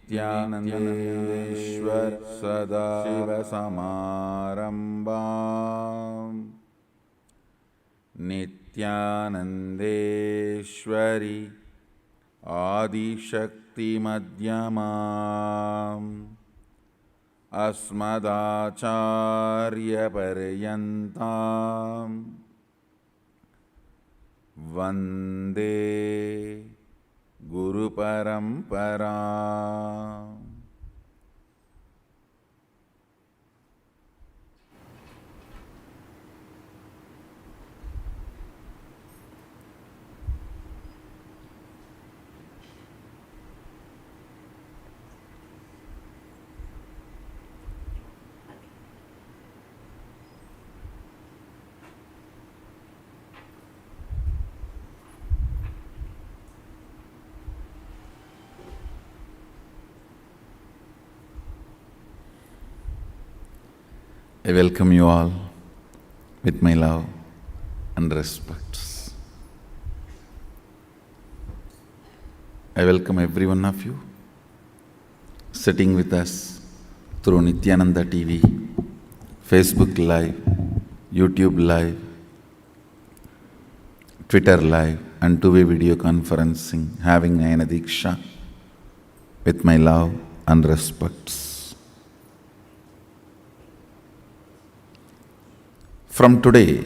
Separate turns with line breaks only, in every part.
नित्यानन्देश्वर सदाशिवसमारम्भाम् नित्यानन्देश्वरि आदिशक्तिमध्यमाम् अस्मदाचार्यपर्यन्ताम् वन्दे गुरुपरम्परा। I welcome you all with my love and respect. I welcome every one of you sitting with us through Nityananda TV, Facebook Live, YouTube Live, Twitter Live, and two-way video conferencing, having Nayana Diksha with my love and respects. From today,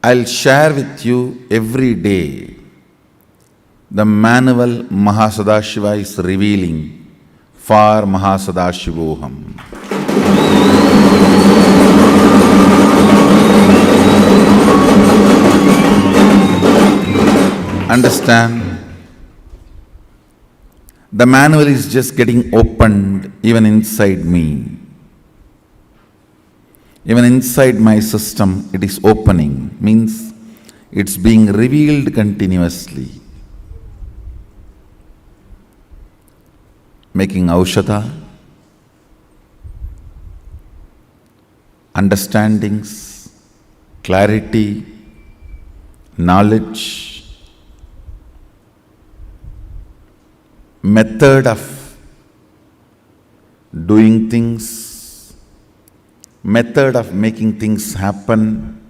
I'll share with you every day the manual Mahasadashiva is revealing for Mahasadashivoham. Understand? The manual is just getting opened even inside me. Even inside my system, it is opening, means it's being revealed continuously. Making aushadha, understandings, clarity, knowledge, method of doing things, method of making things happen,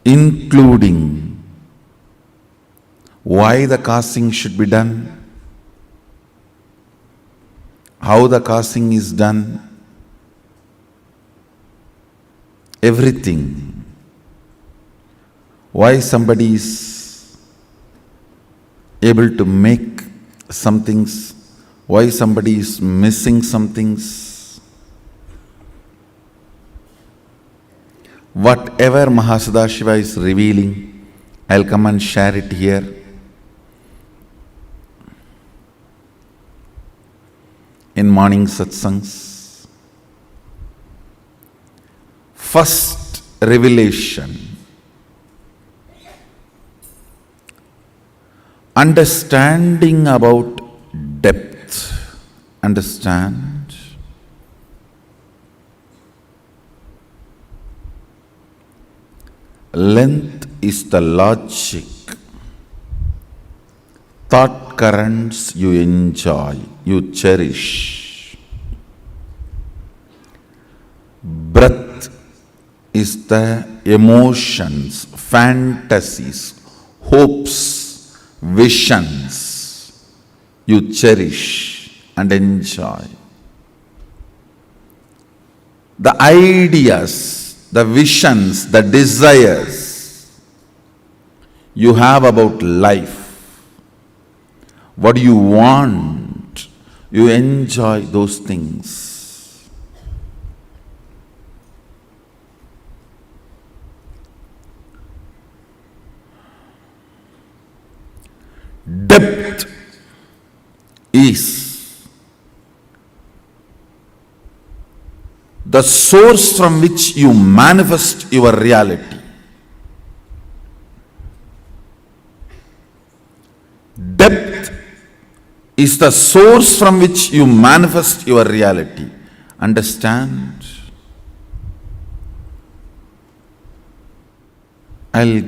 including why the causing should be done, how the causing is done, everything. Why somebody is able to make some things, why somebody is missing some things. Whatever Mahasadashiva is revealing, I'll come and share it here. In morning satsangs. First revelation. Understanding about depth. Understand? Length is the logic. Thought currents you enjoy, you cherish. Breath is the emotions, fantasies, hopes, visions you cherish and enjoy. The ideas, the visions, the desires you have about life, what you want, you enjoy those things. Depth is the source from which you manifest your reality. Depth is the source from which you manifest your reality. Understand? I'll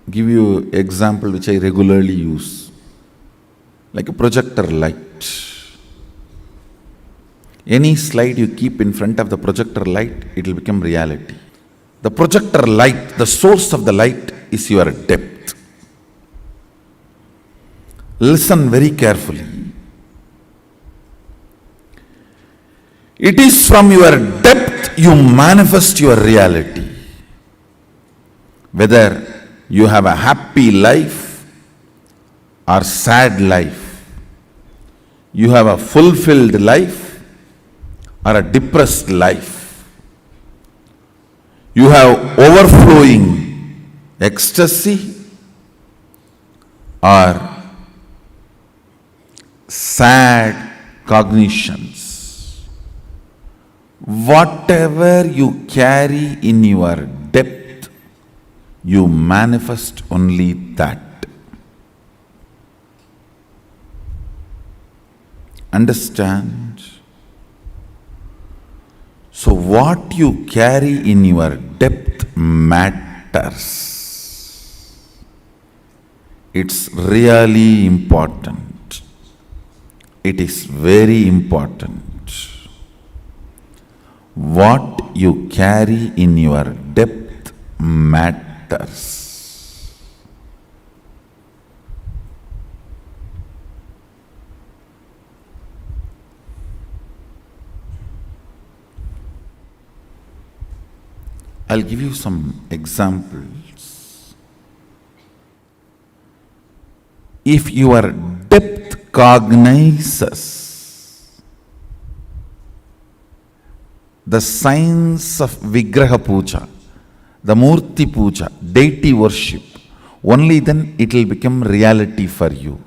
give you example which I regularly use, like a projector light. Any slide you keep in front of the projector light, it will become reality. The projector light, the source of the light is your depth. Listen very carefully. It is from your depth you manifest your reality. Whether you have a happy life or sad life, you have a fulfilled life or a depressed life, you have overflowing ecstasy or sad cognitions. Whatever you carry in your depth, you manifest only that. Understand? So what you carry in your depth matters. It's really important. It is very important. What you carry in your depth matters. I'll give you some examples. If your depth cognizes the signs of Vigraha Puja, the Murti Puja, deity worship, only then it will become reality for you.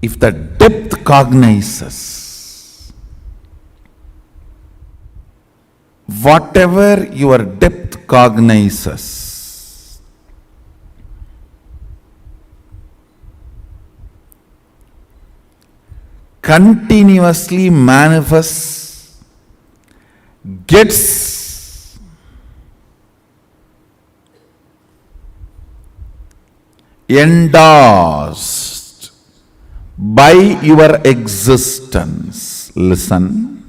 If the depth cognizes, whatever your depth cognizes, continuously manifests, gets endorsed by your existence. Listen.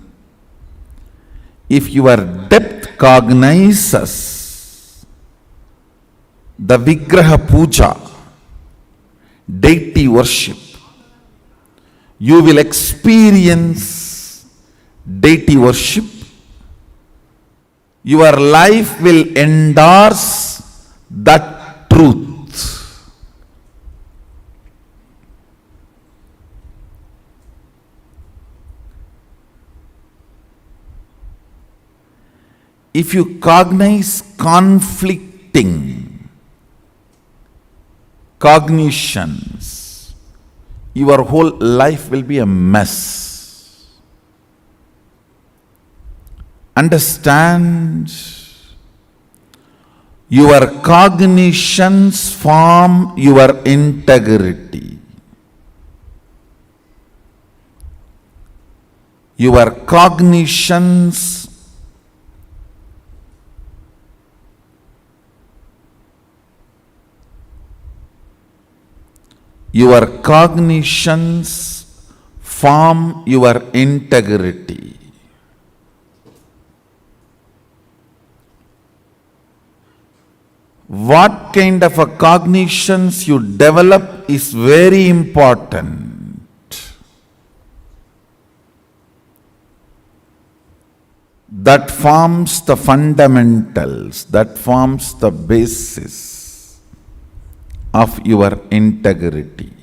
If your depth cognizes the Vigraha Puja, deity worship, you will experience deity worship. Your life will endorse that truth. If you cognize conflicting cognitions, your whole life will be a mess. Understand? Your cognitions form your integrity. Your cognitions form your integrity. What kind of a cognitions you develop is very important. That forms the fundamentals, that forms the basis of your integrity.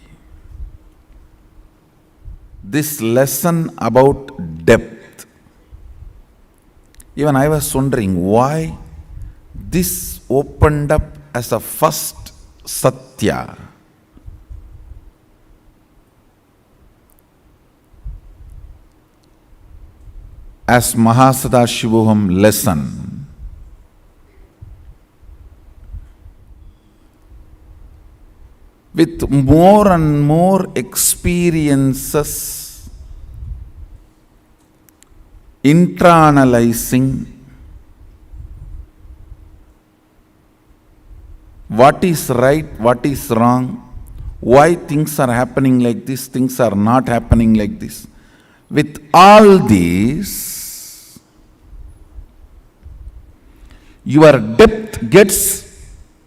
This lesson about depth, even I was wondering why this opened up as a first Satya. As Mahasadashivoham lesson. With more and more experiences, internalizing, what is right, what is wrong, why things are happening like this, things are not happening like this. With all these, your depth gets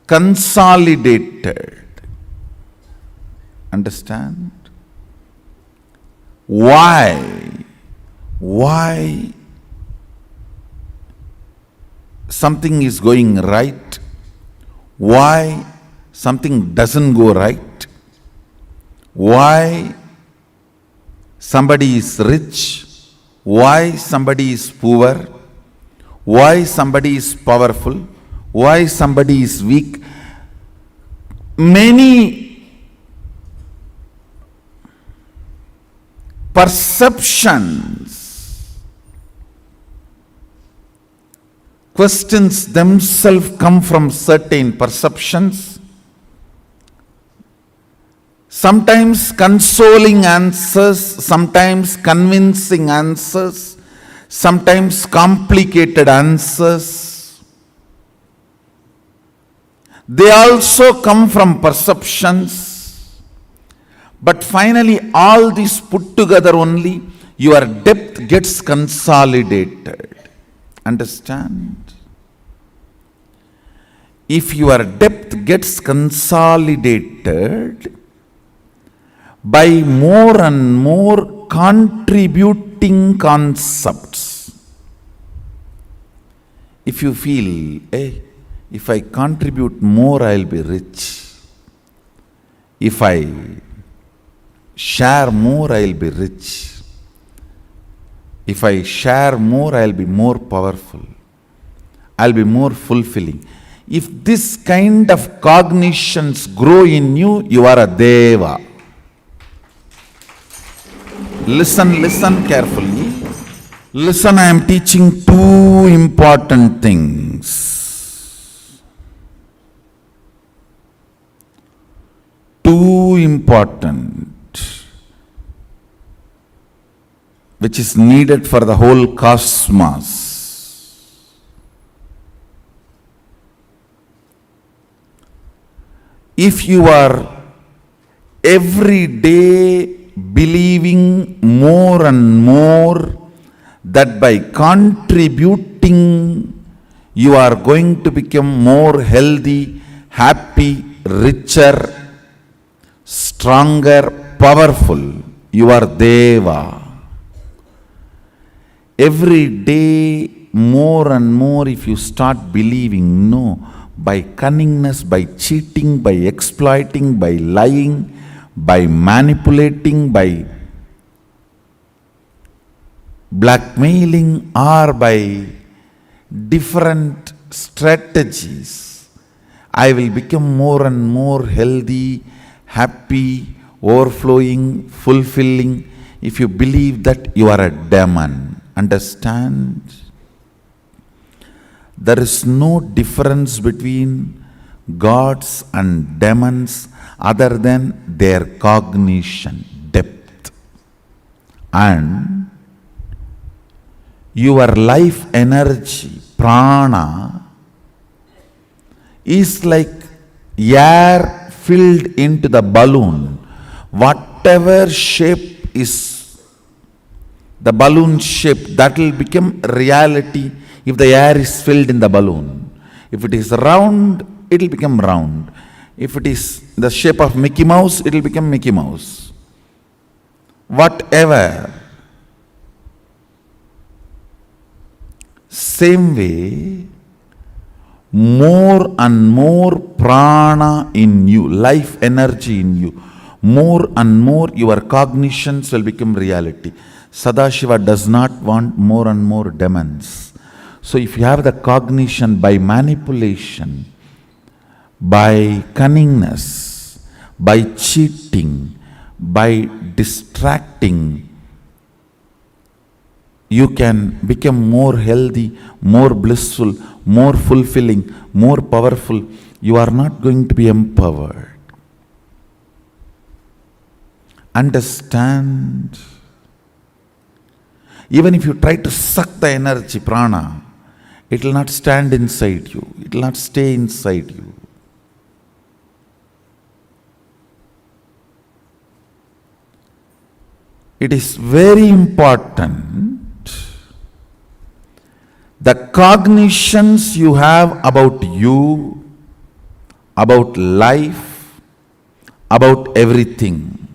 consolidated. Understand? Why? Why something is going right? Why something doesn't go right? Why somebody is rich? Why somebody is poor? Why somebody is powerful? Why somebody is weak? Many perceptions, questions themselves come from certain perceptions. Sometimes consoling answers, sometimes convincing answers, sometimes complicated answers. They also come from perceptions. But finally, all this put together only, your depth gets consolidated. Understand? If your depth gets consolidated by more and more contributing concepts, if you feel, hey, if I contribute more, I'll be rich. If I share more, I'll be rich. If I share more, I'll be more powerful. I'll be more fulfilling. If this kind of cognitions grow in you, you are a Deva. Listen carefully. Listen, I am teaching two important things. Two important, which is needed for the whole cosmos. If you are every day believing more and more that by contributing you are going to become more healthy, happy, richer, stronger, powerful, you are Deva. Every day more and more if you start believing, no, by cunningness, by cheating, by exploiting, by lying, by manipulating, by blackmailing, or by different strategies, I will become more and more healthy, happy, overflowing, fulfilling. If you believe that, you are a demon. Understand? There is no difference between gods and demons other than their cognition, depth. And your life energy, prana, is like air filled into the balloon. Whatever shape is the balloon shape, that will become reality if the air is filled in the balloon. If it is round, it will become round. If it is the shape of Mickey Mouse, it will become Mickey Mouse. Whatever. Same way, more and more prana in you, life energy in you, more and more your cognitions will become reality. Sadashiva does not want more and more demons. So if you have the cognition by manipulation, by cunningness, by cheating, by distracting, you can become more healthy, more blissful, more fulfilling, more powerful. You are not going to be empowered. Understand? Even if you try to suck the energy, prana, it will not stand inside you. It will not stay inside you. It is very important. The cognitions you have about you, about life, about everything.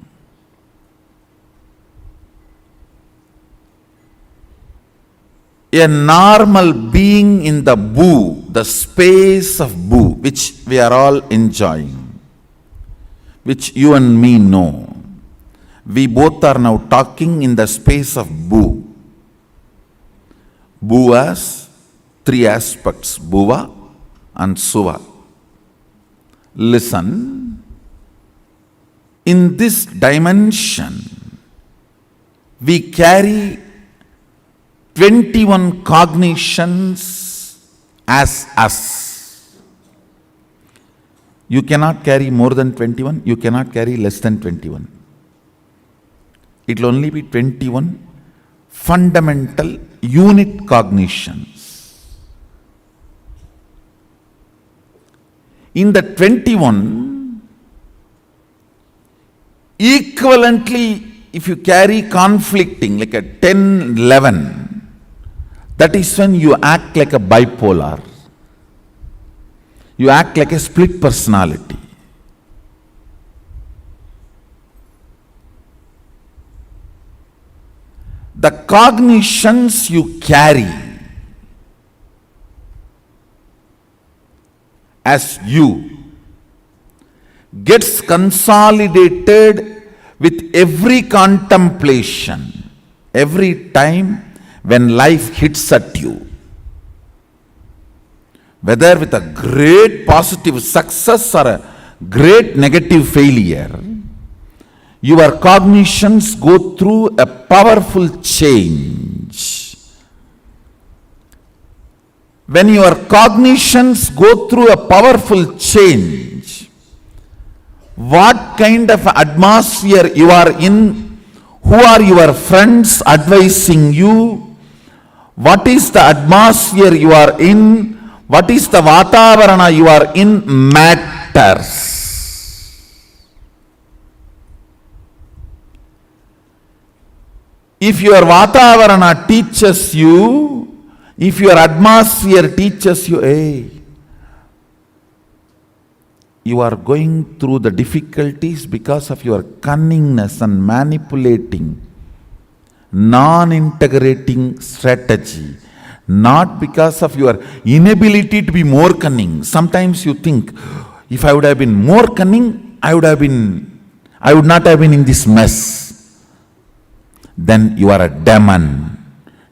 A normal being in the boo, the space of boo, which we are all enjoying, which you and me know. We both are now talking in the space of boo. Boo has three aspects, bhuva and suva. Listen, in this dimension, we carry 21 cognitions as us. You cannot carry more than 21, you cannot carry less than 21. It will only be 21 fundamental unit cognitions. In the 21, equivalently, if you carry conflicting like a 10, 11, that is when you act like a bipolar. You act like a split personality. The cognitions you carry as you gets consolidated with every contemplation, every time when life hits at you. Whether with a great positive success or a great negative failure, your cognitions go through a powerful change. When your cognitions go through a powerful change, what kind of atmosphere you are in, who are your friends advising you, what is the atmosphere you are in, what is the vatavarana you are in matters. If your vatavarana teaches you, if your atmosphere teaches you, hey, you are going through the difficulties because of your cunningness and manipulating, non-integrating strategy, not because of your inability to be more cunning. Sometimes you think, if I would have been more cunning, I would not have been in this mess. Then you are a demon,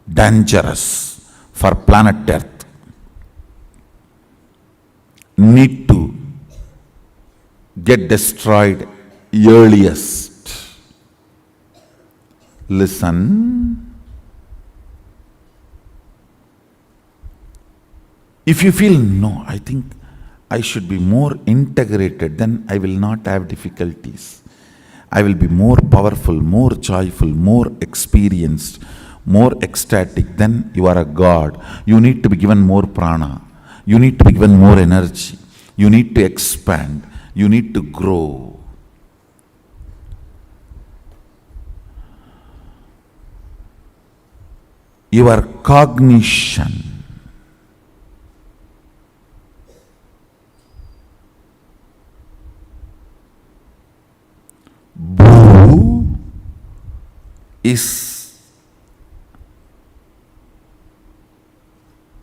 dangerous for planet Earth. Need to get destroyed earliest. Listen. If you feel, no, I think I should be more integrated, then I will not have difficulties. I will be more powerful, more joyful, more experienced, more ecstatic. Then you are a God. You need to be given more prana. You need to be given more energy. You need to expand. You need to grow. Your cognition Bhu is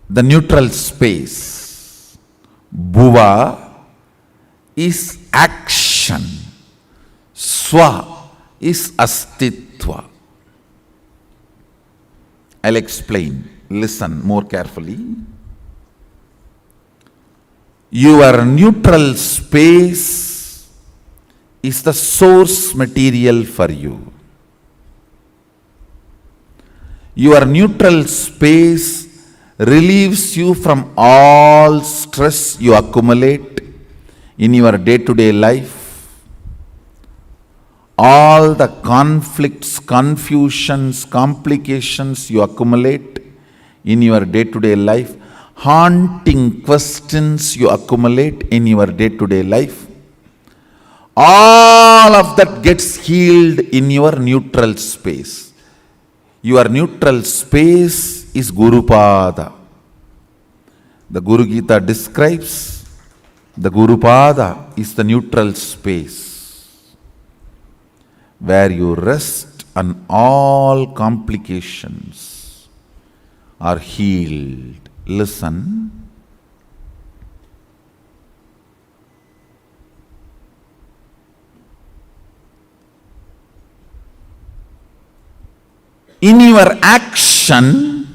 the neutral space. Bhuva is action. Swa is astitva. I'll explain. Listen more carefully. Your neutral space is the source material for you. Your neutral space relieves you from all stress you accumulate in your day-to-day life, all the conflicts, confusions, complications you accumulate in your day-to-day life, haunting questions you accumulate in your day-to-day life. all of that gets healed in your neutral space. Your neutral space is Gurupada. The Guru Gita describes the Gurupada is the neutral space where you rest and all complications are healed. Listen. In your action,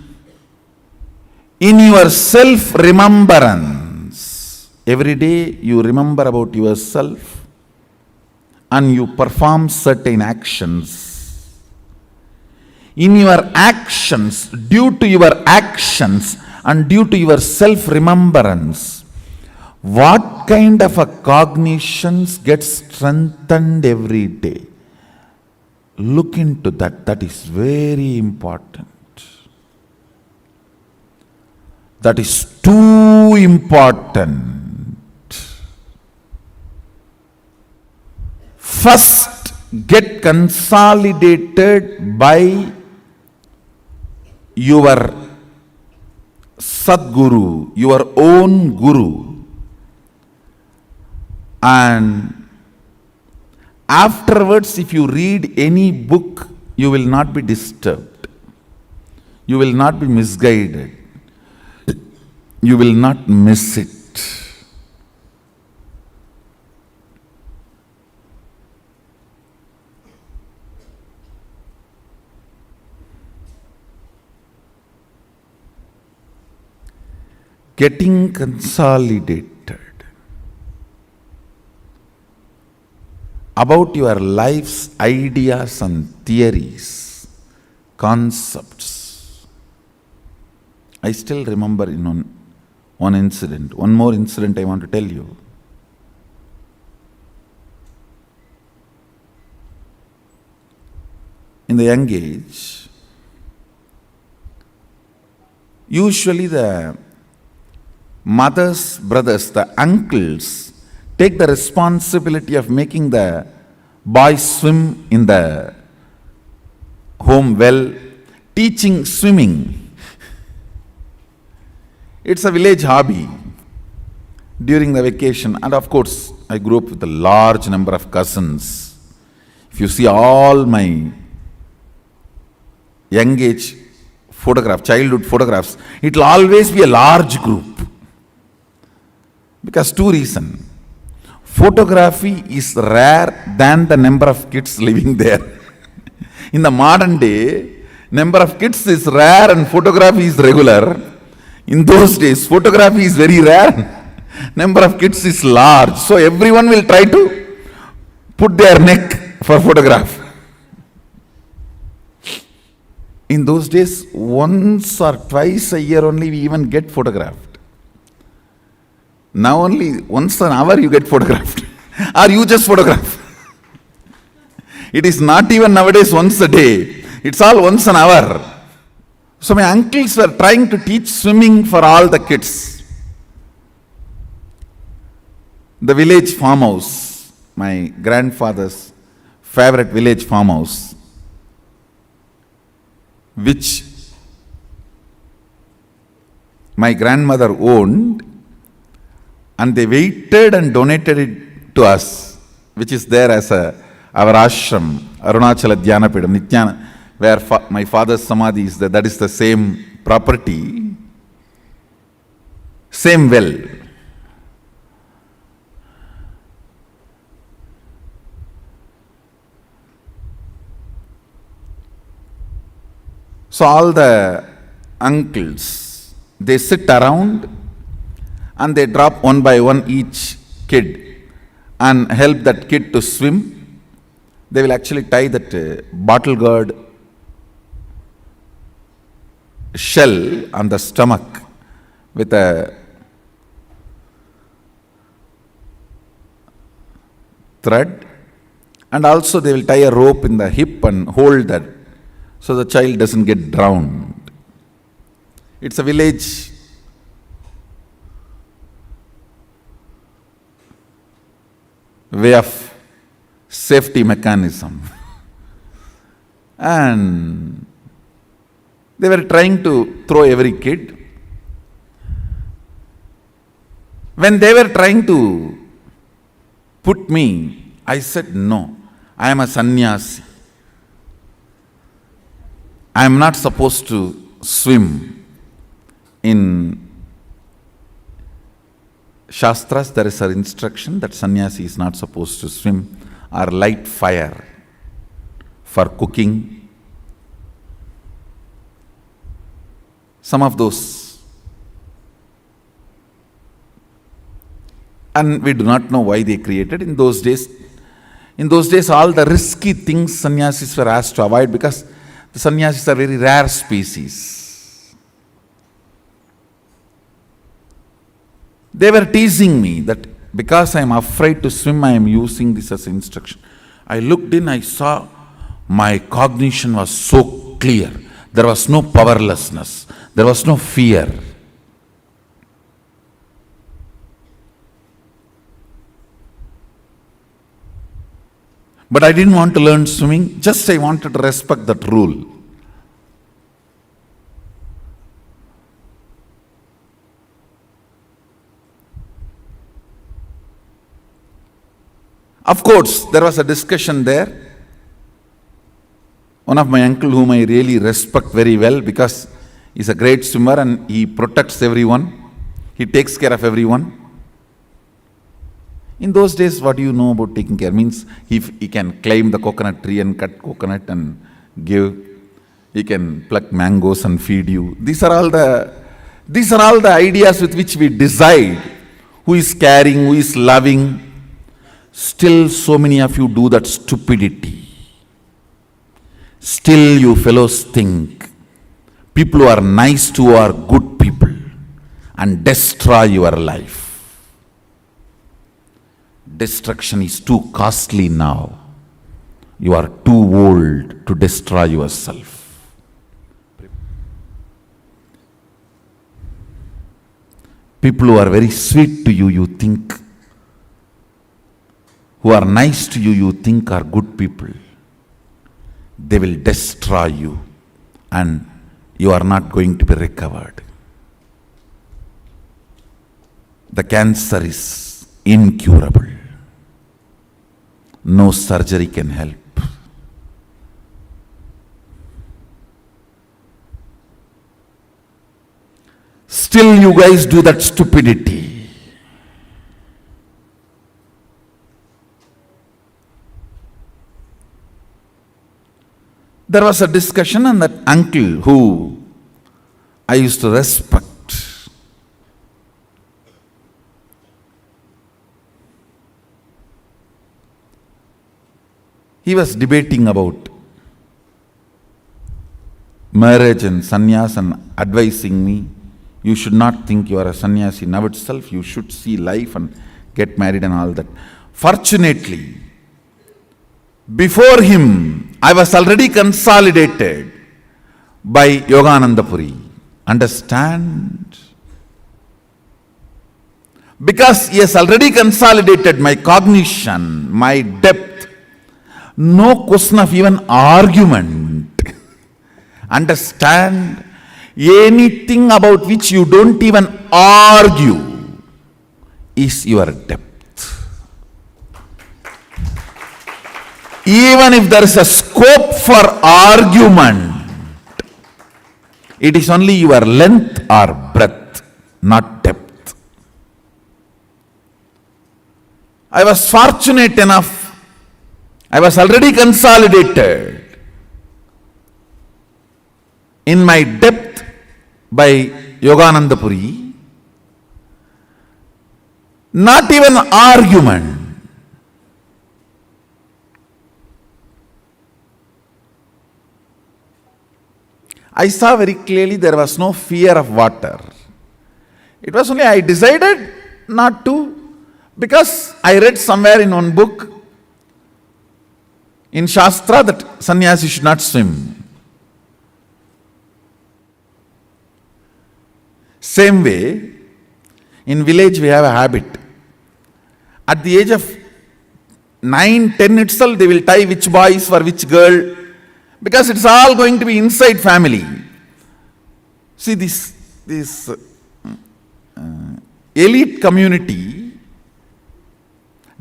in your self-remembrance, every day you remember about yourself and you perform certain actions. In your actions, due to your actions and due to your self-remembrance, what kind of a cognitions gets strengthened every day? Look into that. That is very important. That is too important. First, get consolidated by your Sadguru, your own Guru, and afterwards, if you read any book, you will not be disturbed. You will not be misguided. You will not miss it. Getting consolidated about your life's ideas and theories, concepts. I still remember in one incident, one more incident I want to tell you. In the young age, usually the mothers, brothers, the uncles take the responsibility of making the boys swim in the home well, teaching swimming. It's a village hobby during the vacation. And of course, I grew up with a large number of cousins. If you see all my young age childhood photographs, it will always be a large group. Because two reasons. Photography is rare than the number of kids living there. In the modern day, number of kids is rare and photography is regular. In those days, photography is very rare, number of kids is large. So everyone will try to put their neck for photograph. In those days, once or twice a year only we even get photographed. Now only once an hour you get photographed. Or you just photograph. It is not even nowadays once a day. It's all once an hour. So my uncles were trying to teach swimming for all the kids. The village farmhouse, my grandfather's favorite village farmhouse, which my grandmother owned, and they waited and donated it to us, which is there as our ashram, Arunachala Dhyanapidam, Nityana, where my father's samadhi is there. That is the same property, same well. So all the uncles, they sit around and they drop one by one each kid and help that kid to swim. They will actually tie that bottle gourd shell on the stomach with a thread, and also they will tie a rope in the hip and hold that so the child doesn't get drowned. It's a village way of safety mechanism. And they were trying to throw every kid. When they were trying to put me, I said, no, I am a sannyasi. I am not supposed to swim. In Shastras, there is an instruction that sannyasi is not supposed to swim or light fire for cooking. Some of those. And we do not know why they created. In those days, all the risky things sannyasis were asked to avoid, because the sannyasis are very rare species. They were teasing me that because I am afraid to swim, I am using this as instruction. I looked in, I saw my cognition was so clear. There was no powerlessness. There was no fear. But I didn't want to learn swimming, just I wanted to respect that rule. Of course, there was a discussion there. One of my uncle, whom I really respect very well, because he's a great swimmer and he protects everyone. He takes care of everyone. In those days, what do you know about taking care? Means he can climb the coconut tree and cut coconut and give. He can pluck mangoes and feed you. These are all the ideas with which we decide who is caring, who is loving. Still, so many of you do that stupidity. Still, you fellows think people who are nice to you are good people and destroy your life. Destruction is too costly now. You are too old to destroy yourself. People who are very sweet to you, you think, who are nice to you, you think are good people. They will destroy you and you are not going to be recovered. The cancer is incurable. No surgery can help. Still you guys do that stupidity. There was a discussion, and that uncle who I used to respect, he was debating about marriage and sannyas and advising me, you should not think you are a sannyasi now itself, you should see life and get married and all that. Fortunately, before him, I was already consolidated by Yogananda Puri. Understand? Because he has already consolidated my cognition, my depth. No question of even argument. Understand? Anything about which you don't even argue is your depth. Even if there is a scope for argument, it is only your length or breadth, not depth. I was fortunate enough, I was already consolidated in my depth by Yogananda Puri. Not even argument. I saw very clearly there was no fear of water. It was only I decided not to, because I read somewhere in one book in Shastra that sannyasi should not swim. Same way, in village we have a habit. At the age of 9, 10 itself, they will tie which boy is for which girl, because it's all going to be inside family. See, this elite community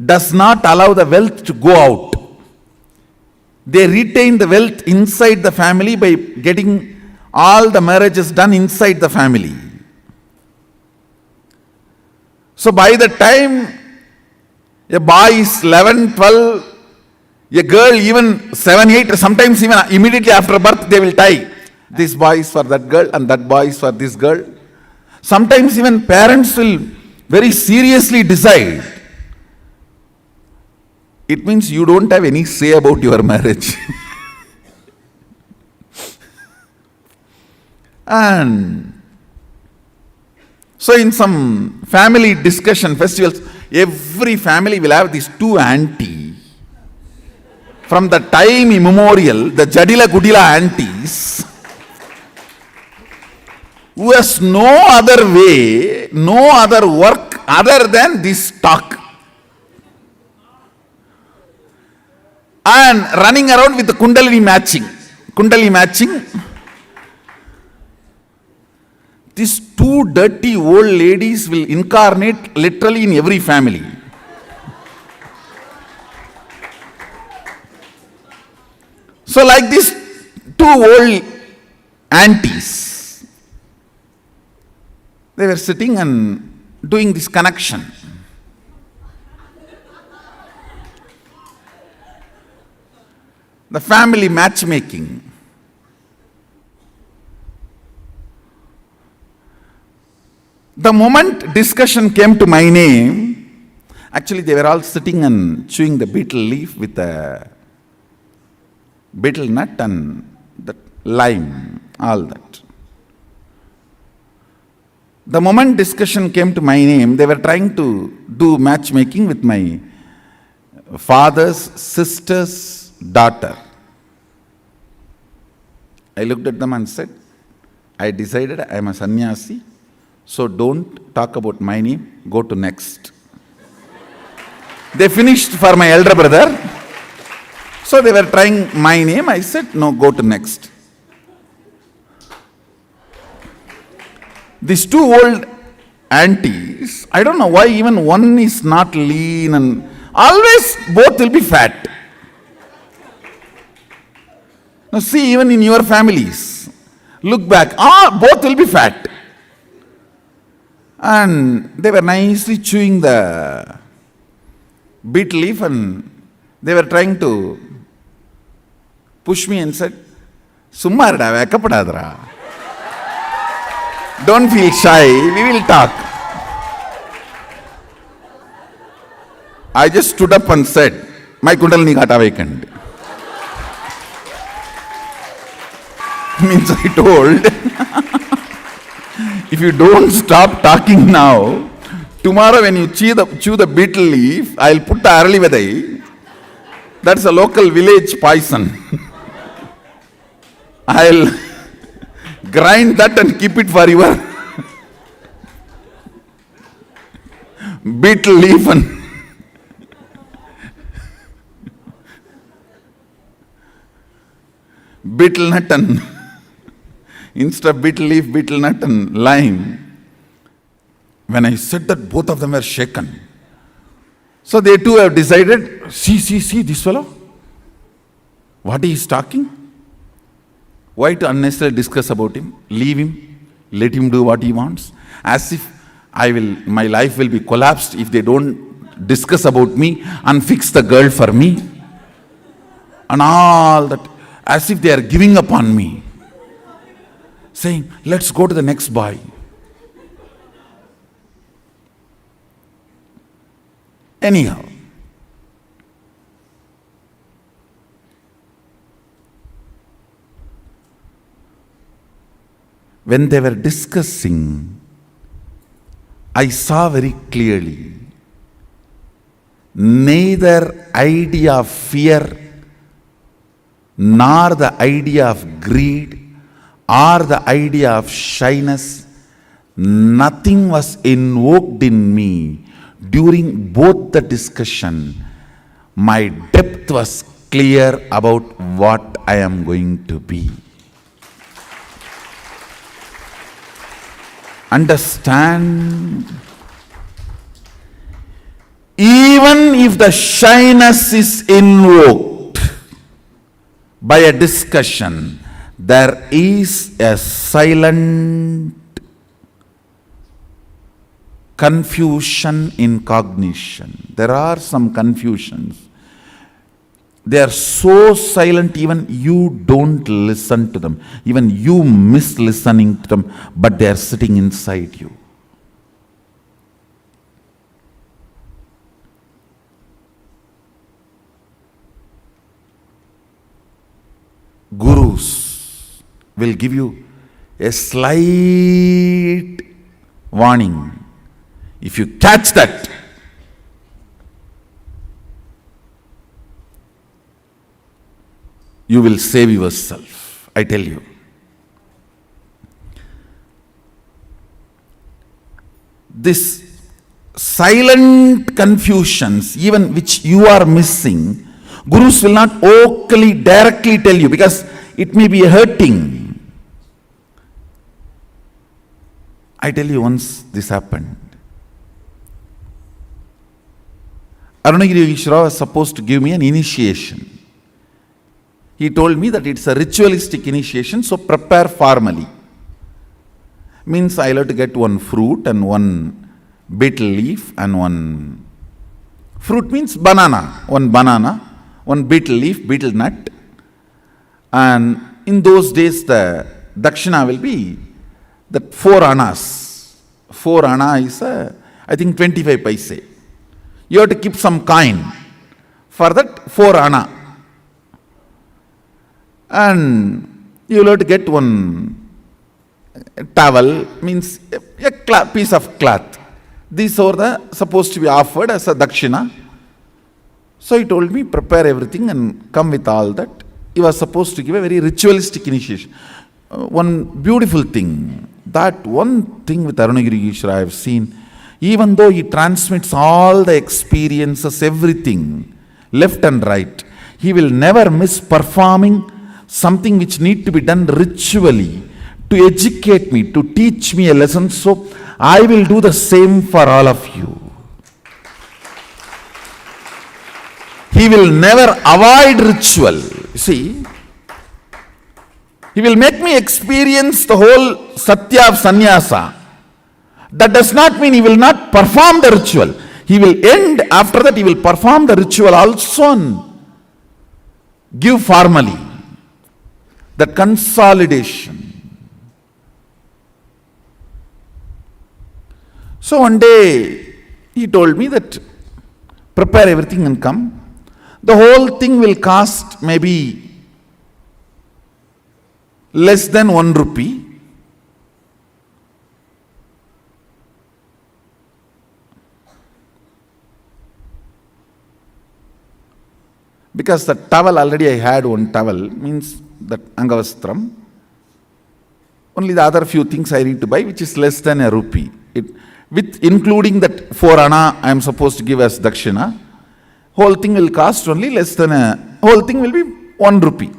does not allow the wealth to go out. They retain the wealth inside the family by getting all the marriages done inside the family. So by the time a boy is 11, 12, a girl even 7, 8, sometimes even immediately after birth they will tie. This boy is for that girl and that boy is for this girl. Sometimes even parents will very seriously decide. It means you don't have any say about your marriage. And so in some family discussion festivals, every family will have these two aunties. From the time immemorial, the Jadila Gudila aunties, who has no other way, no other work other than this talk. And running around with the Kundalini matching. Kundalini matching. These two dirty old ladies will incarnate literally in every family. So like these two old aunties, they were sitting and doing this connection. The family matchmaking. The moment discussion came to my name, actually they were all sitting and chewing the betel leaf with a betel nut and the lime, all that. The moment discussion came to my name, they were trying to do matchmaking with my father's sister's daughter. I looked at them and said, I decided I am a sannyasi, so don't talk about my name, go to next. They finished for my elder brother, so they were trying my name. I said, no, go to next. These two old aunties, I don't know why even one is not lean and always both will be fat. Now see, even in your families, look back, both will be fat. And they were nicely chewing the betel leaf and they were trying to push me and said, Summarada, vekkapadadra. Don't feel shy, we will talk. I just stood up and said, my Kundalini got awakened. Means I told, if you don't stop talking now, tomorrow when you chew the betel leaf, I'll put the arali vedai. That's a local village poison. I'll grind that and keep it for your betel leaf and betel nut and instead of betel leaf, betel nut and lime. When I said that, both of them were shaken. So they too have decided, see this fellow, what he is talking. Why to unnecessarily discuss about him? Leave him, let him do what he wants. As if my life will be collapsed if they don't discuss about me and fix the girl for me. And all that, as if they are giving up on me. Saying, let's go to the next boy. Anyhow, when they were discussing, I saw very clearly, neither idea of fear nor the idea of greed or the idea of shyness, nothing was invoked in me during both the discussion. My depth was clear about what I am going to be. Understand? Even if the shyness is invoked by a discussion, there is a silent confusion in cognition. There are some confusions. They are so silent, even you don't listen to them. Even you miss listening to them, but they are sitting inside you. Gurus will give you a slight warning. If you catch that, you will save yourself, I tell you. This silent confusions, even which you are missing, Gurus will not vocally, directly tell you because it may be hurting. I tell you, once this happened. Arunagiri Yogeshwara was supposed to give me an initiation. He told me that it's a ritualistic initiation, so prepare formally. Means I'll have to get one fruit and one betel leaf and one fruit means banana. One betel leaf, betel nut. And in those days the dakshina will be the 4 annas. 4 anna is I think 25 paise. You have to keep some coin for that 4 anna. And you will have to get one towel, means a piece of cloth. These are supposed to be offered as a dakshina. So he told me, prepare everything and come with all that. He was supposed to give a very ritualistic initiation. One beautiful thing, that one thing with Arunagiri Yogeshwara I have seen, even though he transmits all the experiences, everything, left and right, he will never miss performing something which need to be done ritually to educate me, to teach me a lesson. So I will do the same for all of you. He will never avoid ritual. See, he will make me experience the whole satya of sannyasa. That does not mean he will not perform the ritual. He will end, after that he will perform the ritual also and give formally. That consolidation. So one day he told me that prepare everything and come. The whole thing will cost maybe less than 1 rupee. Because the towel, already I had one towel, means that Angavastram. Only the other few things I need to buy, which is less than a rupee. With including that 4 anna I am supposed to give as dakshina, whole thing will cost only less than whole thing will be 1 rupee.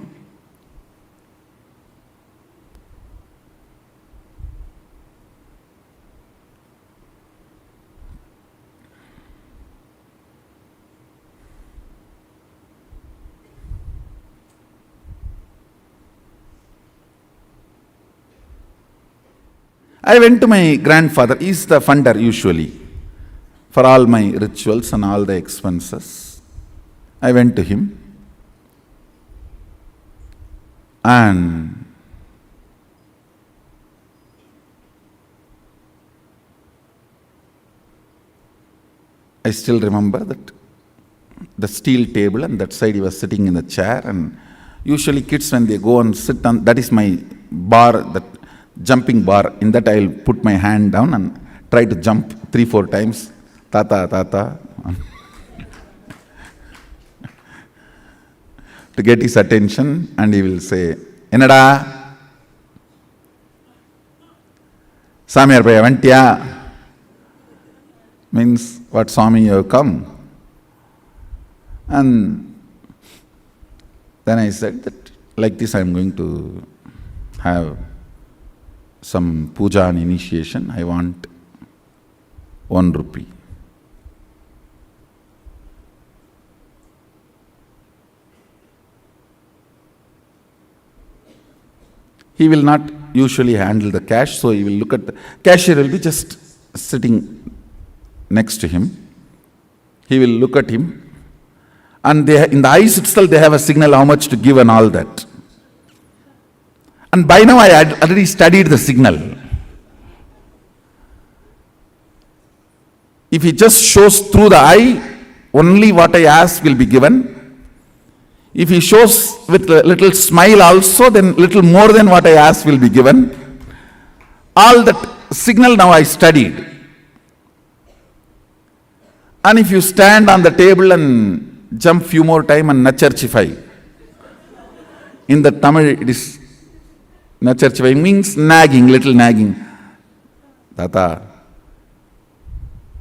I went to my grandfather. He is the funder usually for all my rituals and all the expenses. I went to him and I still remember that the steel table and that side he was sitting in the chair, and usually kids when they go and sit on, that is my bar, that jumping bar, in that I'll put my hand down and try to jump 3-4 times. Tata, tata. To get his attention, and he will say, Enada? Samyar Paya Vantya? Means, what Swami you have come? And then I said that like this I am going to have some puja and initiation. I want 1 rupee. He will not usually handle the cash, so he will look at the cashier will be just sitting next to him. He will look at him, and in the eyes itself they have a signal how much to give and all that. And by now I had already studied the signal. If he just shows through the eye, only what I ask will be given. If he shows with a little smile also, then little more than what I ask will be given. All that signal now I studied. And if you stand on the table and jump few more time and nacharchify, in the Tamil it is nacharchify means nagging, little nagging. Tata,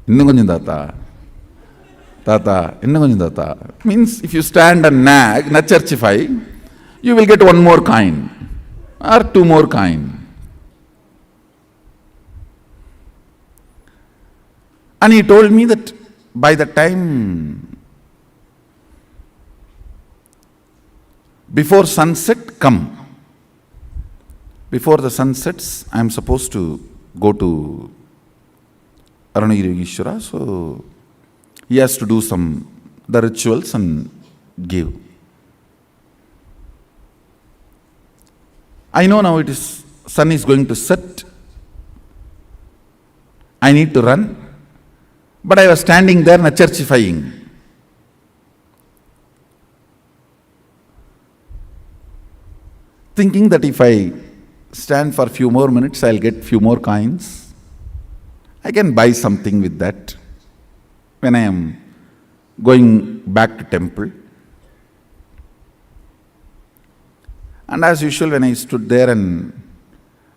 innum konjam tata. Tata, innum konjam tata. Means if you stand and nag, nacharchify, you will get 1 more coin or 2 more coin. And he told me that by the time before sunset, come. Before the sun sets, I am supposed to go to Arunagiri Yogeshwara, so he has to do the rituals and give. I know now sun is going to set. I need to run. But I was standing there nacharchifying. Thinking that if I stand for few more minutes, I'll get few more coins. I can buy something with that when I am going back to temple. And as usual, when I stood there and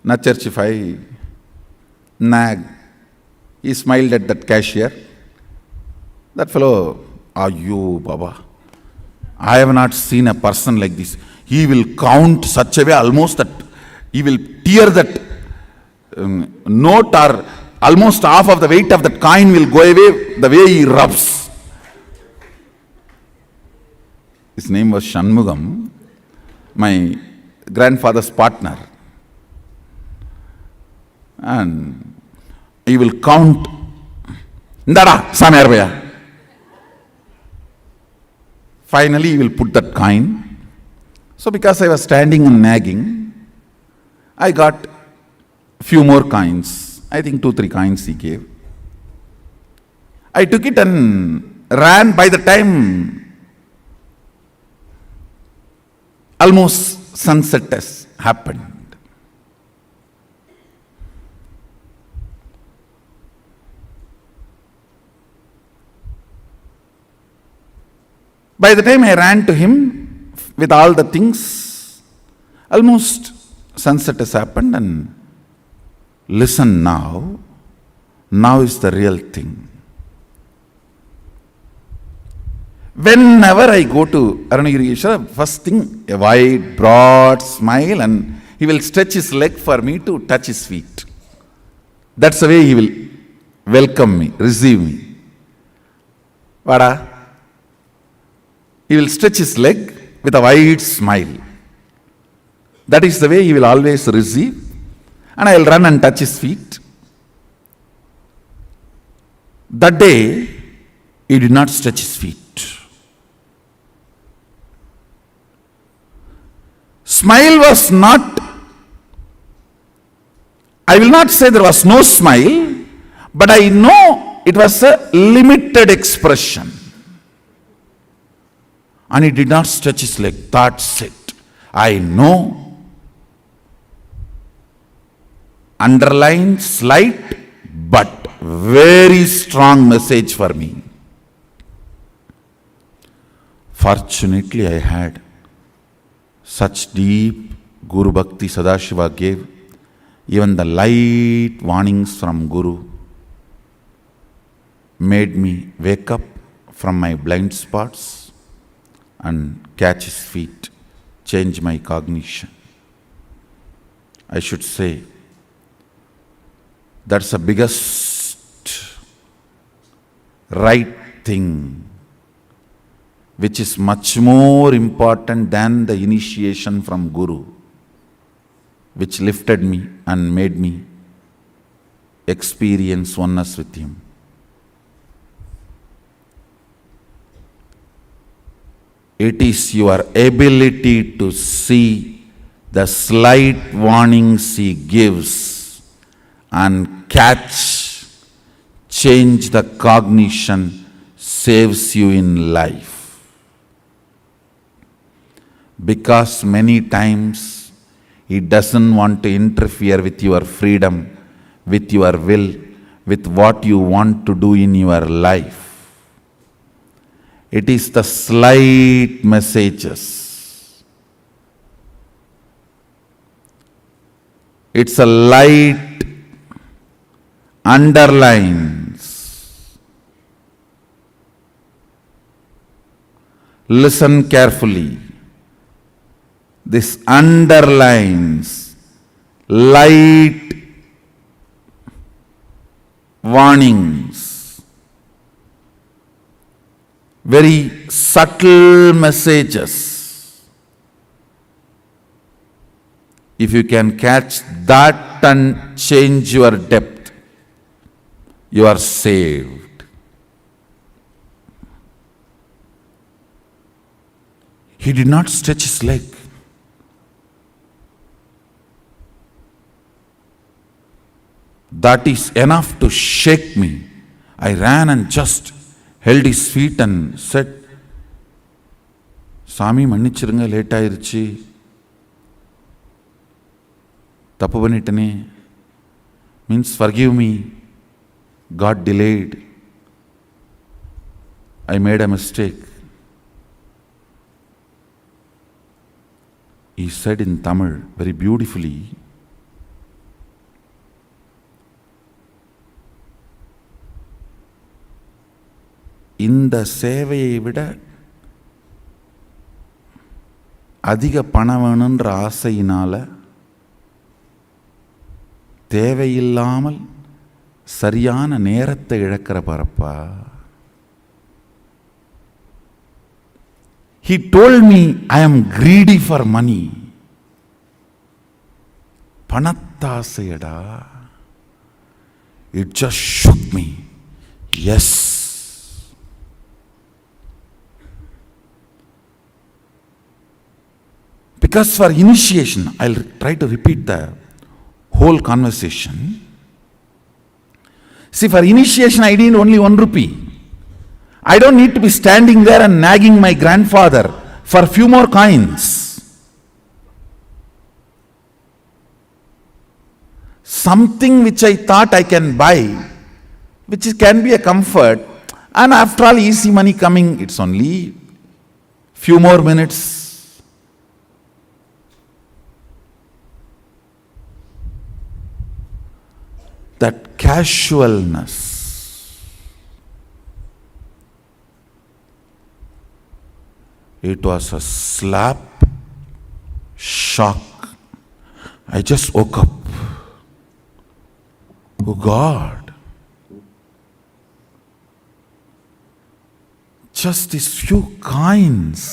nacharchify, nag, he smiled at that cashier. That fellow, you Baba, I have not seen a person like this. He will count such a way almost that he will tear that note, or almost half of the weight of that coin will go away the way he rubs. His name was Shanmugam, my grandfather's partner. And he will count. Ndada, Samayarvaya. Finally, he will put that coin. So because I was standing and nagging, I got few more coins. I think 2-3 coins he gave. I took it and ran. By the time almost sunset has happened. By the time I ran to him with all the things, almost sunset has happened, and listen now is the real thing. Whenever I go to Arunagiri Yogeshwara, first thing, a wide, broad smile, and he will stretch his leg for me to touch his feet. That's the way he will welcome me, receive me. Vada? He will stretch his leg with a wide smile. That is the way he will always receive. And I will run and touch his feet. That day, he did not stretch his feet. Smile was not, I will not say there was no smile, but I know it was a limited expression. And he did not stretch his leg. That's it. I know. Underline, slight, but very strong message for me. Fortunately, I had such deep Guru Bhakti Sadashiva gave. Even the light warnings from Guru made me wake up from my blind spots and catch his feet, change my cognition. I should say, that's the biggest right thing, which is much more important than the initiation from Guru, which lifted me and made me experience oneness with him. It is your ability to see the slight warnings he gives and catch, change the cognition, saves you in life. Because many times he doesn't want to interfere with your freedom, with your will, with what you want to do in your life. It is the slight messages. It's a light underlines. Listen carefully. This underlines light warnings. Very subtle messages. If you can catch that and change your depth, you are saved. He did not stretch his leg. That is enough to shake me. I ran and just held his feet and said, "Sami மன்னிச்சிருங்க, late ஆயிருச்சு, தப்பு பண்ணிட்டனே, means forgive me, God delayed, I made a mistake." He said in Tamil very beautifully, இந்த சேவையை விட அதிக பணம் வேணுன்ற ஆசையினால தேவையில்லாமல் சரியான நேரத்தை இழக்கிற பரப்பா. He told me I am greedy for money. பணத்தாசையடா. It just shook me. Yes. Because for initiation, I'll try to repeat the whole conversation. See, for initiation, I need only 1 rupee. I don't need to be standing there and nagging my grandfather for a few more coins. Something which I thought I can buy, which can be a comfort, and after all, easy money coming, it's only few more minutes. That casualness, it was a slap, shock. I just woke up. Oh God, just these few coins.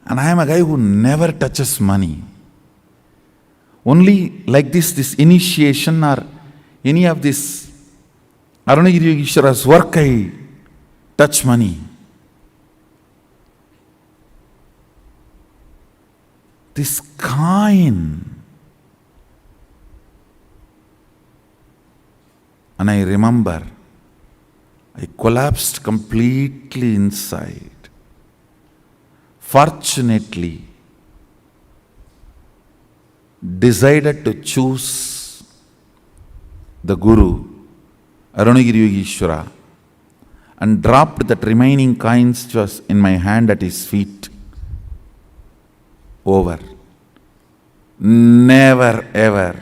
And I am a guy who never touches money. Only like this initiation or any of this Arunagiri Yogeshwara's work, I touch money. This coin. And I remember, I collapsed completely inside. Fortunately, decided to choose the Guru, Arunagiri Yogeshwara, and dropped that remaining coins which was in my hand at his feet. Over. Never ever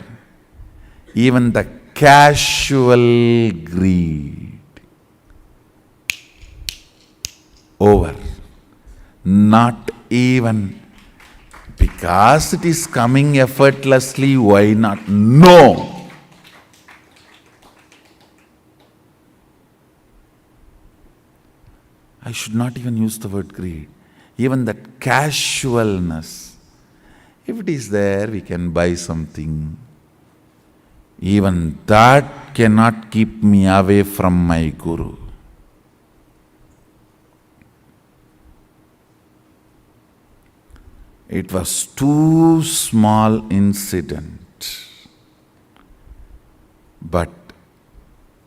Even the casual greed. Over. Not even because it is coming effortlessly, why not? No. I should not even use the word greed. Even that casualness. If it is there, we can buy something. Even that cannot keep me away from my Guru. It was too small incident, but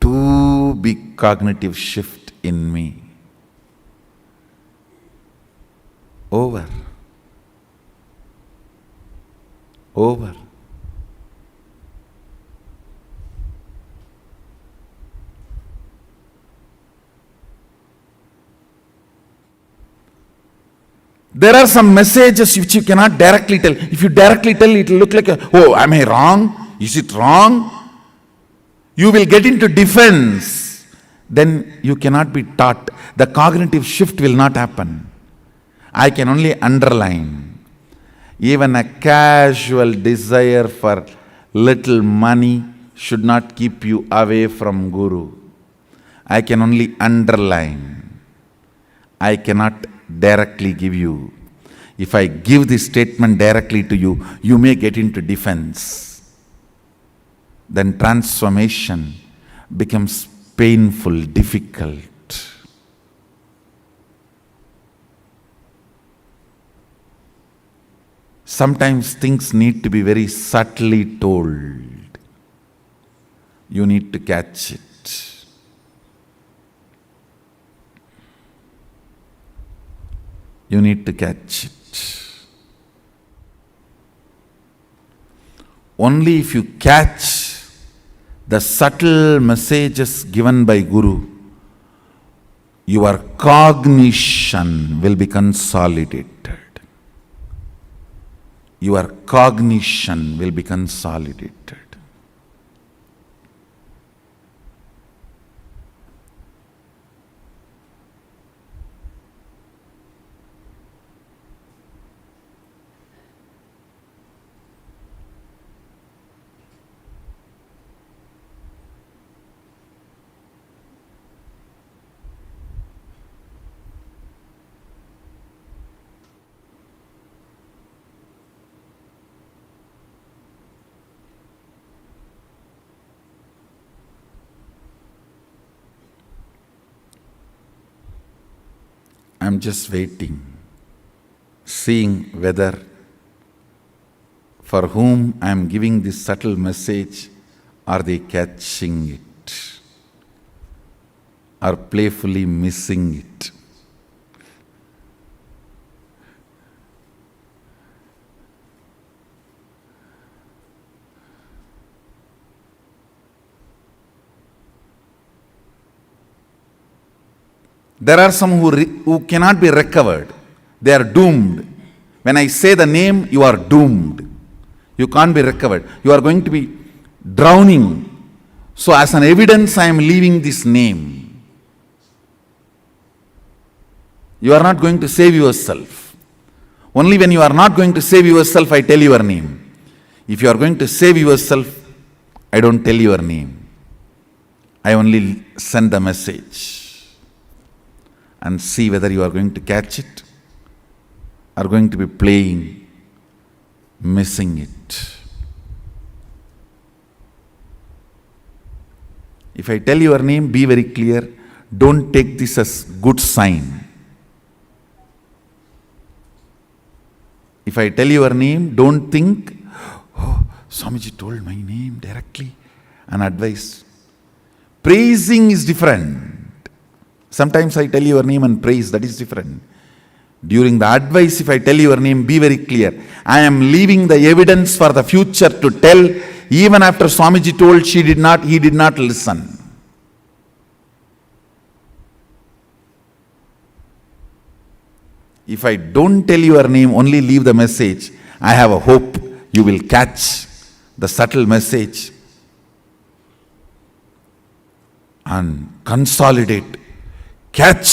too big cognitive shift in me. Over. Over. There are some messages which you cannot directly tell. If you directly tell, it will look like, oh, am I wrong? Is it wrong? You will get into defense. Then you cannot be taught. The cognitive shift will not happen. I can only underline. Even a casual desire for little money should not keep you away from Guru. I can only underline. I cannot directly give you. If I give this statement directly to you, you may get into defense. Then transformation becomes painful, difficult. Sometimes things need to be very subtly told. You need to catch it. You need to catch it. Only if you catch the subtle messages given by Guru, your cognition will be consolidated. Your cognition will be consolidated. I'm just waiting, seeing whether for whom I'm giving this subtle message, are they catching it or playfully missing it? There are some who cannot be recovered. They are doomed. When I say the name, you are doomed. You can't be recovered. You are going to be drowning. So as an evidence, I am leaving this name. You are not going to save yourself. Only when you are not going to save yourself, I tell your name. If you are going to save yourself, I don't tell your name. I only send the message. And see whether you are going to catch it or going to be playing, missing it. If I tell your name, be very clear. Don't take this as good sign. If I tell your name, don't think, oh, Swamiji told my name directly and advice. Praising is different. Sometimes I tell your name and praise, that is different. During the advice, if I tell your name, be very clear. I am leaving the evidence for the future to tell. Even after Swamiji told, he did not listen. If I don't tell your name, only leave the message, I have a hope you will catch the subtle message and consolidate. Catch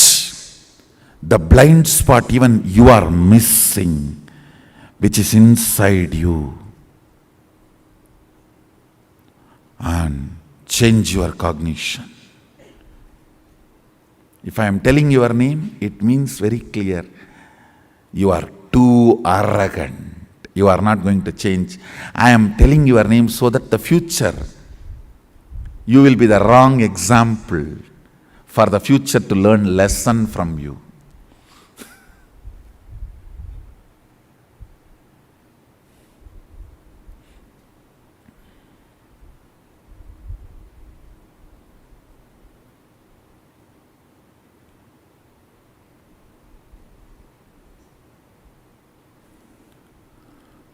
the blind spot even you are missing, which is inside you, and change your cognition. If I am telling your name, it means very clear. You are too arrogant. You are not going to change. I am telling your name so that the future, you will be the wrong example for the future to learn lesson from you.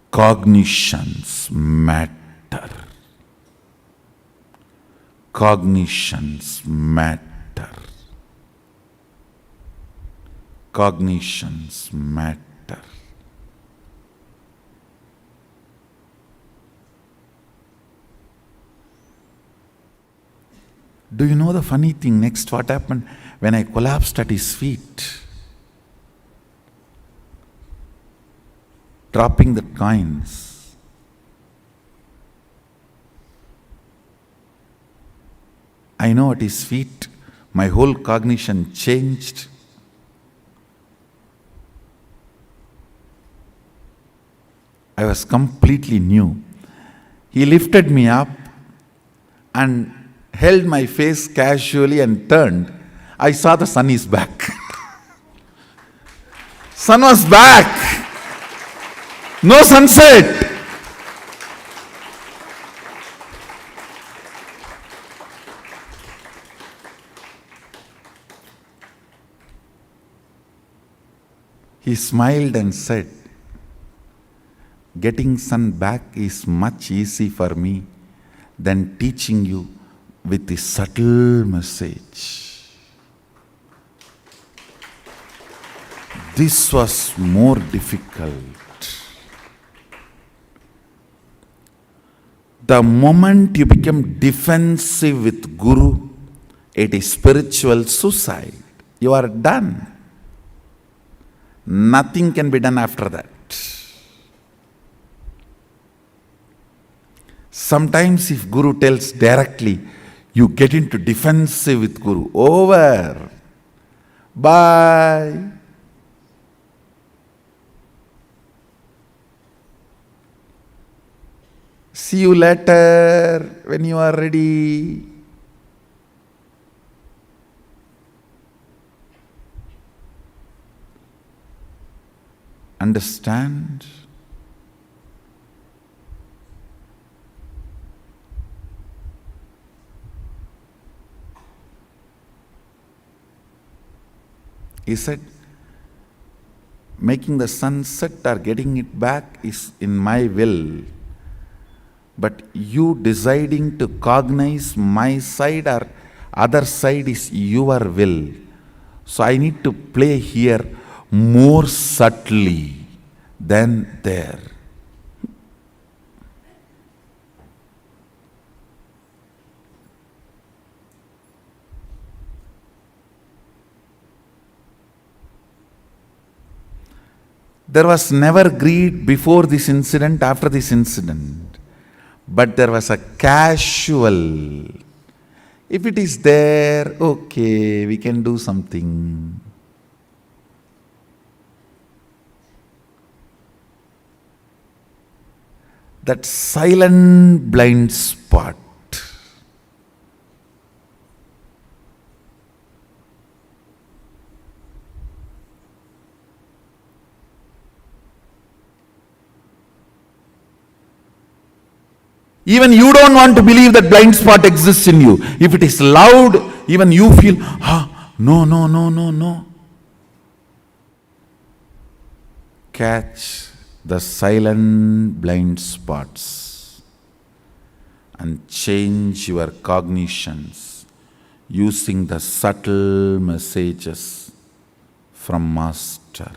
Cognitions matter. Cognitions matter. Cognitions matter. Do you know the funny thing? Next, what happened when I collapsed at his feet, dropping the coins? I know at his feet, my whole cognition changed. I was completely new. He lifted me up and held my face casually and turned. I saw the sun is back. Sun was back. No sunset. He smiled and said, "Getting sun back is much easy for me than teaching you with the subtle message." This was more difficult. The moment you become defensive with Guru, it is spiritual suicide. You are done. Nothing can be done after that. Sometimes if Guru tells directly, you get into defensive with Guru. Over. Bye. See you later when you are ready. Understand? He said, making the sun set or getting it back is in my will. But you deciding to cognize my side or other side is your will. So I need to play here more subtly than there. There was never greed before this incident, after this incident. But there was a casual. If it is there, okay, we can do something. That silent blind spot. Even you don't want to believe that blind spot exists in you. If it is loud, even you feel, no. Catch the silent blind spots and change your cognitions using the subtle messages from Master.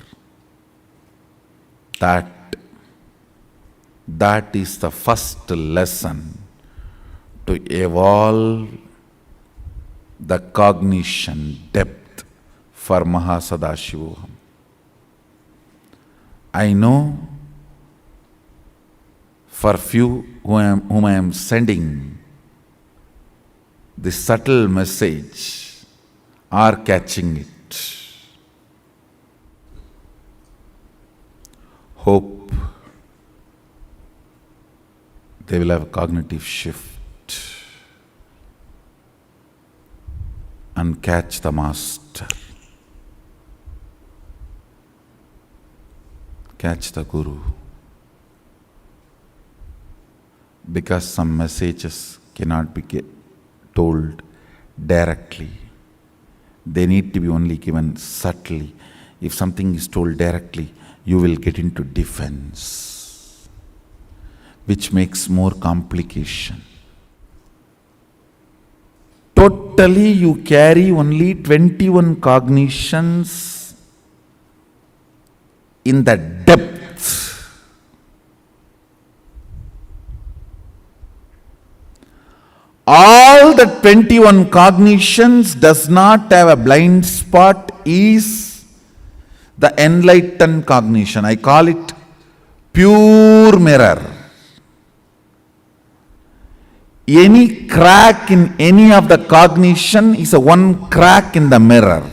That is the first lesson to evolve the cognition depth for Mahasadashivoham. I know for few whom I am sending this subtle message are catching it. Hope they will have a cognitive shift and catch the master, catch the guru. Because some messages cannot be told directly. They need to be only given subtly. If something is told directly, you will get into defense, which makes more complication. Totally you carry only 21 cognitions in the depth. All the 21 cognitions does not have a blind spot is the enlightened cognition. I call it pure mirror. Any crack in any of the cognition is a one crack in the mirror.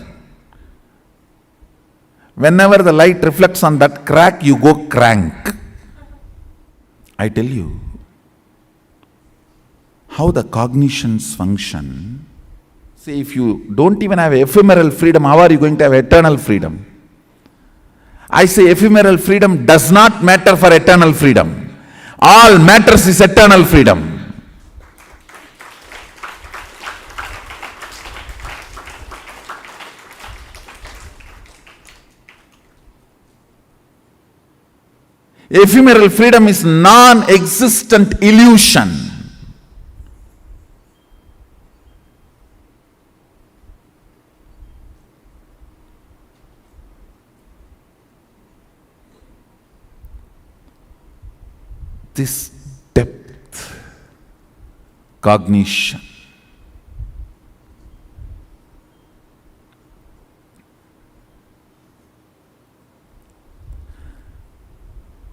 Whenever the light reflects on that crack, you go crank. I tell you how the cognitions function. Say, if you don't even have ephemeral freedom, how are you going to have eternal freedom? I say ephemeral freedom does not matter for eternal freedom. All matters is eternal freedom. Ephemeral freedom is non-existent illusion. This depth, cognition,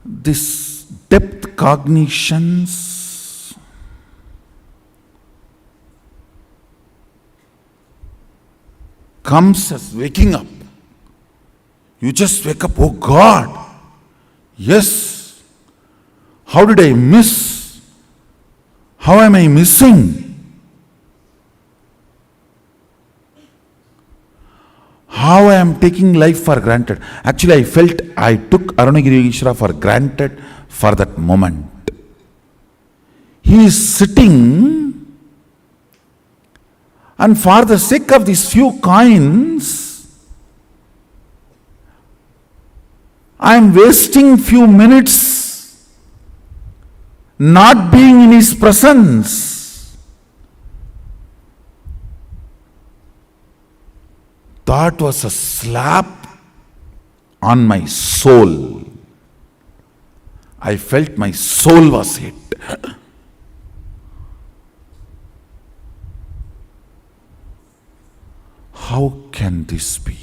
this depth cognitions comes as waking up. You just wake up, oh God, yes. How did I miss? How am I missing? How I am taking life for granted. Actually, I felt I took Arunagiri Yogeshwara for granted for that moment. He is sitting, and for the sake of these few coins, I am wasting few minutes not being in his presence. That was a slap on my soul. I felt my soul was hit. How can this be?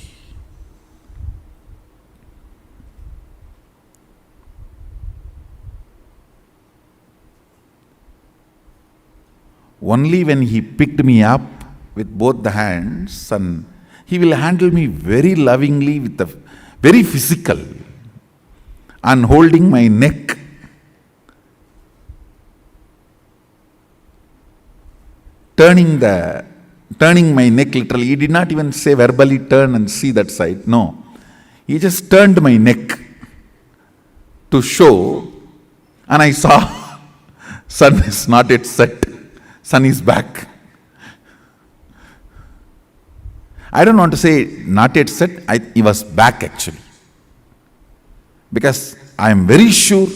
Only when he picked me up with both the hands, and he will handle me very lovingly with the very physical, and holding my neck. Turning my neck literally. He did not even say verbally turn and see that side. No. He just turned my neck to show, and I saw sun is not yet set. Sun is back. I don't want to say not yet set, he was back actually. Because I am very sure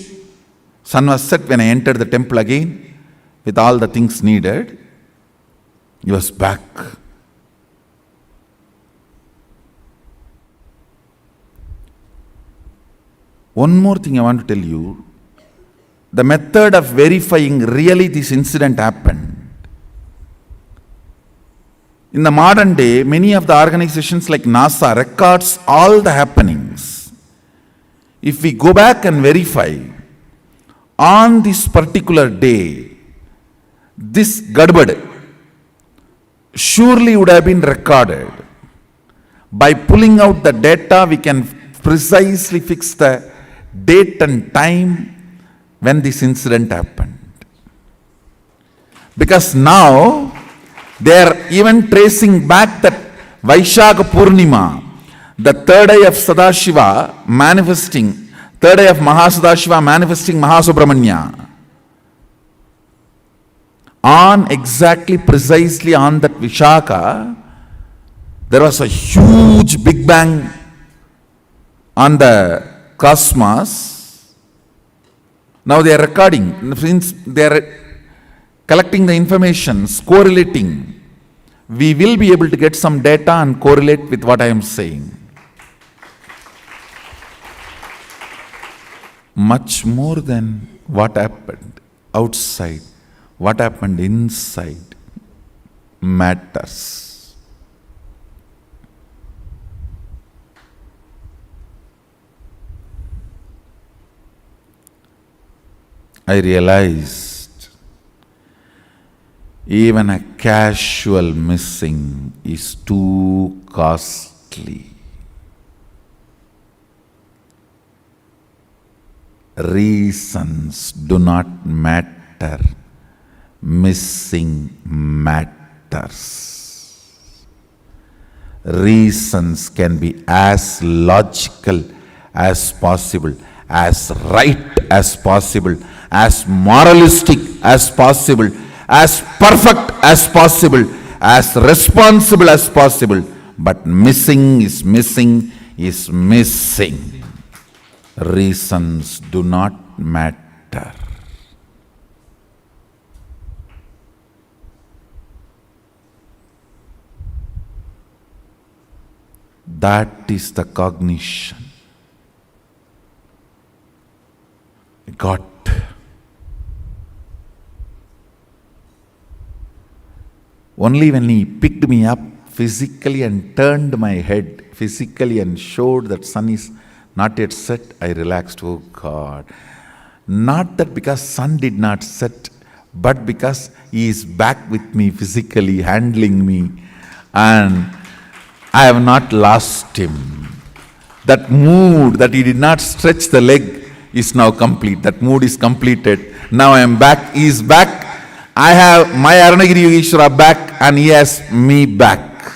sun was set when I entered the temple again with all the things needed. He was back. One more thing I want to tell you. The method of verifying really this incident happened In the modern day, many of the organizations like NASA records all the happenings. If we go back and verify, on this particular day, this gadbad surely would have been recorded. By pulling out the data, we can precisely fix the date and time when this incident happened. Because now, they are even tracing back that Vaishakha Purnima, the third eye of Sadashiva manifesting, third eye of Mahasadashiva manifesting Mahasubramanya. On exactly, precisely on that Vishaka, there was a huge Big Bang on the cosmos. Now they are recording, since they are collecting the information, correlating. We will be able to get some data and correlate with what I am saying. Much more than what happened outside, what happened inside matters. I realized even a casual missing is too costly. Reasons do not matter. Missing matters. Reasons can be as logical as possible, as right as possible, as moralistic as possible, as perfect as possible, as responsible as possible. But missing is missing is missing. Reasons do not matter. That is the cognition. God. Only when He picked me up physically and turned my head physically and showed that sun is not yet set, I relaxed. Oh God. Not that because sun did not set, but because He is back with me physically, handling me, and I have not lost Him. That mood that He did not stretch the leg is now complete. That mood is completed. Now I am back. He is back. I have my Aranagiri Yogeshwara back and He has me back.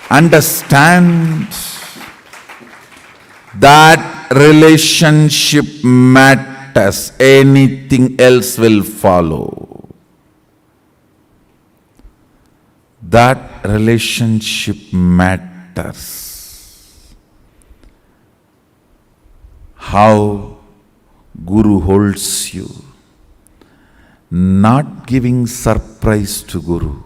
Understand that relationship matters. Anything else will follow. That relationship matters. How Guru holds you. Not giving surprise to Guru.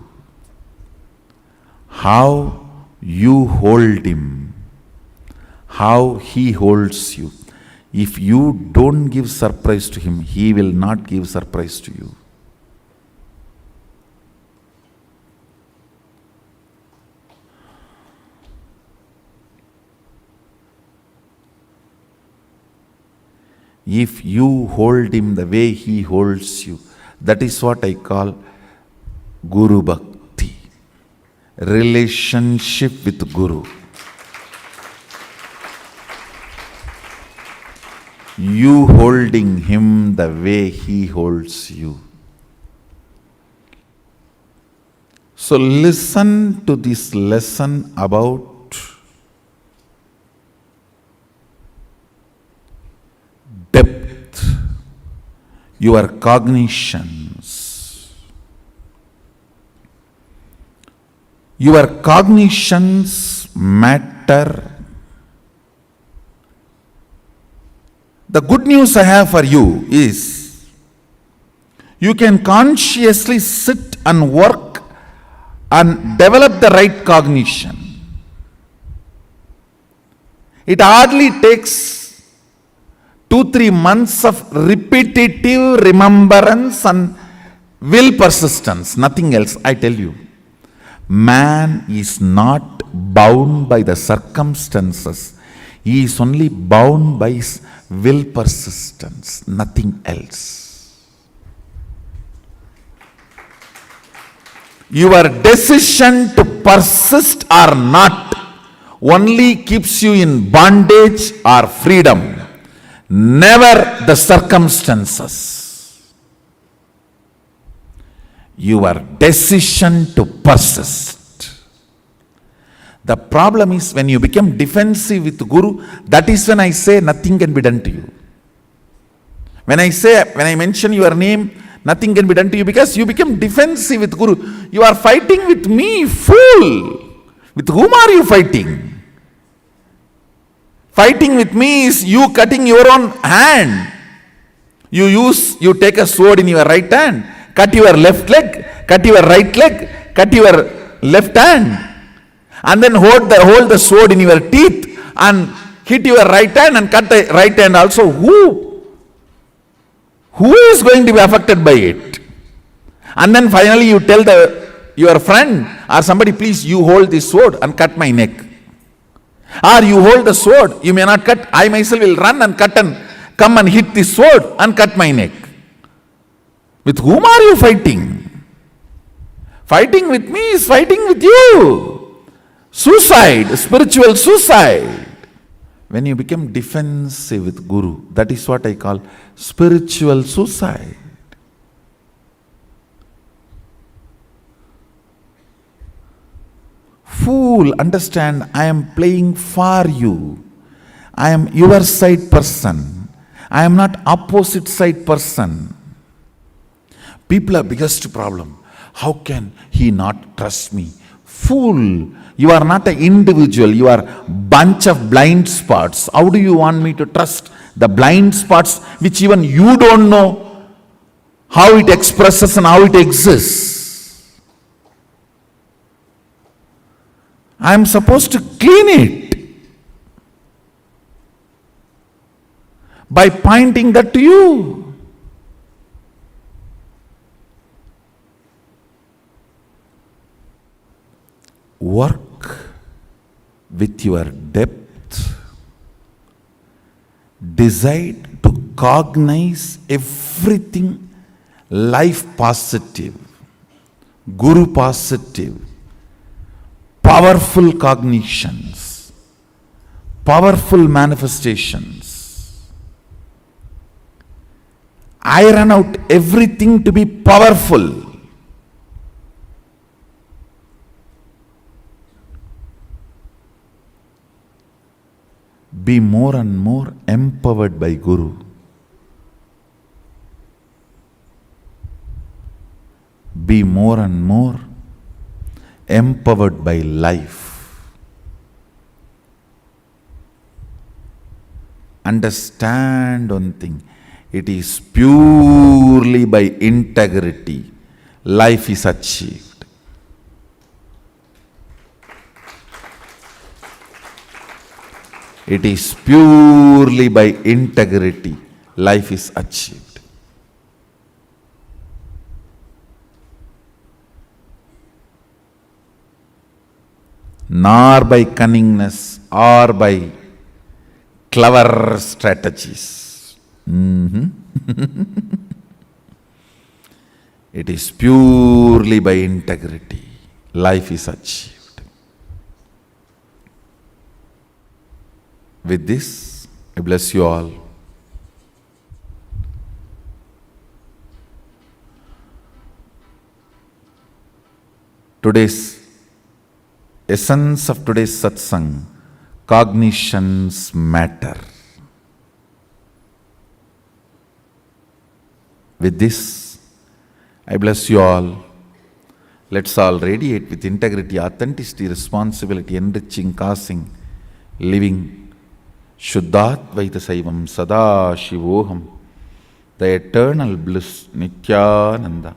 How you hold Him. How He holds you. If you don't give surprise to Him, He will not give surprise to you. If you hold Him the way He holds you, that is what I call Guru Bhakti. Relationship with Guru. You holding Him the way He holds you. So listen to this lesson about depth, your cognitions. Your cognitions matter. The good news I have for you is, you can consciously sit and work and develop the right cognition. It hardly takes 2-3 months of repetitive remembrance and Will persistence, nothing else. I tell you, man is not bound by the circumstances. He is only bound by his will persistence, nothing else. Your decision to persist or not only keeps you in bondage or freedom, never the circumstances. Your decision to persist. The problem is when you become defensive with Guru, that is when I say nothing can be done to you. When I mention your name, nothing can be done to you because you become defensive with Guru. You are fighting with me, fool. With whom are you fighting? Fighting with me is you cutting your own hand. You take a sword in your right hand, cut your left leg, cut your right leg, cut your left hand, and then hold the sword in your teeth and hit your right hand and cut the right hand also. Who is going to be affected by it? And then finally you tell your friend or somebody, please you hold this sword and cut my neck. Or you hold the sword, you may not cut, I myself will run and cut and come and hit this sword and cut my neck. With whom are you fighting? Fighting with me is fighting with you. Suicide, spiritual suicide. When you become defensive with Guru, that is what I call spiritual suicide. Fool, understand, I am playing for you. I am your side person. I am not opposite side person. People are biggest problem. How can he not trust me? Fool, you are not an individual. You are bunch of blind spots. How do you want me to trust the blind spots which even you don't know how it expresses and how it exists? I am supposed to clean it by pointing that to you. Work with your depth. Decide to cognize everything life positive, Guru positive, powerful cognitions, powerful manifestations. Iron out everything to be powerful. Be more and more empowered by Guru. Be more and more empowered by life. Understand one thing. It is purely by integrity life is achieved. It is purely by integrity life is achieved. Nor by cunningness or by clever strategies. It is purely by integrity life is achieved. With this, I bless you all. Today's essence of today's satsang, cognitions matter. With this, I bless you all. Let's all radiate with integrity, authenticity, responsibility, enriching, causing, living Shuddhadvaita Saivam Sada Shivoham, the eternal bliss, Nityananda.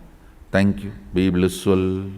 Thank you. Be blissful.